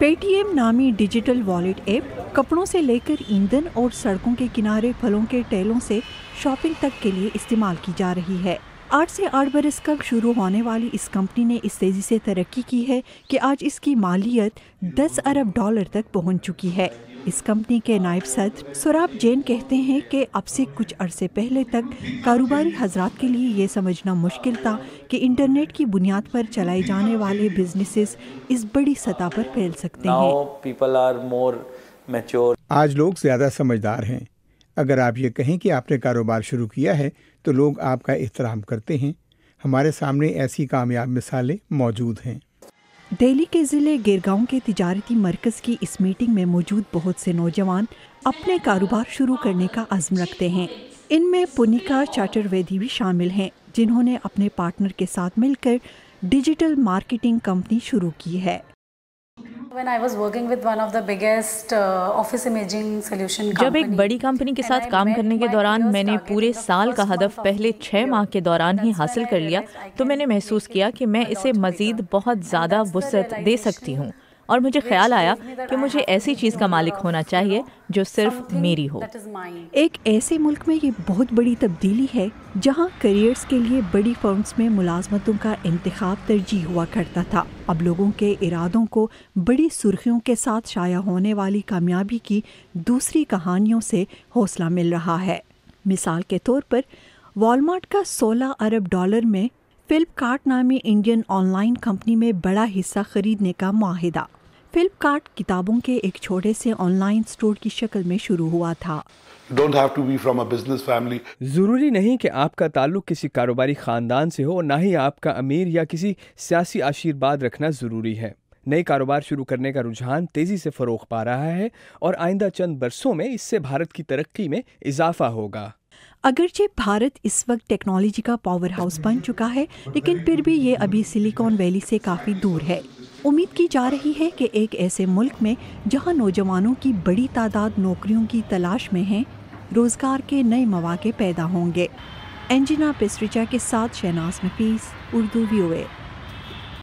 पे T M नामी digital wallet app कपड़ों से लेकर ईंधन और सड़कों के किनारे फलों के ठेलों से शॉपिंग तक के लिए इस्तेमाल की जा रही है। 8 से 8 बरस कब शुरू होने वाली इस कंपनी ने इस तेजी से तरक्की की है कि आज इसकी मालियत $10 अरब तक पहुंच चुकी है। इस कंपनी के नायब सदर सुराब जैन कहते हैं कि अब से कुछ अरसे पहले तक कारोबारी हजरात के लिए ये समझना मुश्किल था कि इंटरनेट की बुनियाद पर चलाए जाने वाले बिजनेसेस इस बड़ी सतह पर फैल सकते हैं। आज लोग ज़्यादा समझदार हैं। अगर आप ये कहें कि आपने कारोबार शुरू किया है तो लोग आपका एहतराम करते हैं। हमारे सामने ऐसी कामयाब मिसालें मौजूद हैं। दिल्ली के ज़िले गिरगांव के तिजारती मरकज़ की इस मीटिंग में मौजूद बहुत से नौजवान अपने कारोबार शुरू करने का अज़्म रखते हैं। इनमें पुनिका चतुर्वेदी भी शामिल हैं, जिन्होंने अपने पार्टनर के साथ मिलकर डिजिटल मार्केटिंग कंपनी शुरू की है। जब एक बड़ी कंपनी के साथ काम करने के दौरान मैंने पूरे साल का हदफ पहले 6 माह के दौरान ही हासिल कर लिया तो मैंने महसूस किया कि मैं इसे मज़ीद बहुत ज़्यादा वुसअत दे सकती हूँ, और मुझे ख्याल आया कि मुझे ऐसी चीज़ का मालिक होना चाहिए जो सिर्फ मेरी हो। एक ऐसे मुल्क में ये बहुत बड़ी तब्दीली है जहाँ करियर्स के लिए बड़ी फर्म्स में मुलाजमतों का इंतखाब तरजीह हुआ करता था। अब लोगों के इरादों को बड़ी सुर्खियों के साथ शाया होने वाली कामयाबी की दूसरी कहानियों से हौसला मिल रहा है। मिसाल के तौर पर वॉलमार्ट का $16 अरब में फ्लिपकार्ट नामी इंडियन ऑनलाइन कंपनी में बड़ा हिस्सा खरीदने का मुआहिदा। फ्लिपकार्ट किताबों के एक छोटे से ऑनलाइन स्टोर की शक्ल में शुरू हुआ था। ज़रूरी नहीं कि आपका ताल्लुक किसी कारोबारी ख़ानदान से हो, ना ही आपका अमीर या किसी सियासी आशीर्वाद रखना ज़रूरी है। नए कारोबार शुरू करने का रुझान तेज़ी से फ़रोग़ पा रहा है और आइंदा चंद बरसों में इससे भारत की तरक्की में इजाफा होगा। अगरचे भारत इस वक्त टेक्नोलॉजी का पावर हाउस बन चुका है, लेकिन फिर भी ये अभी सिलिकॉन वैली से काफ़ी दूर है। उम्मीद की जा रही है कि एक ऐसे मुल्क में जहां नौजवानों की बड़ी तादाद नौकरियों की तलाश में है, रोज़गार के नए मौके पैदा होंगे। एंजिना पेस्ट्रिचा के साथ शहनाज नफीस, उर्दू VOA।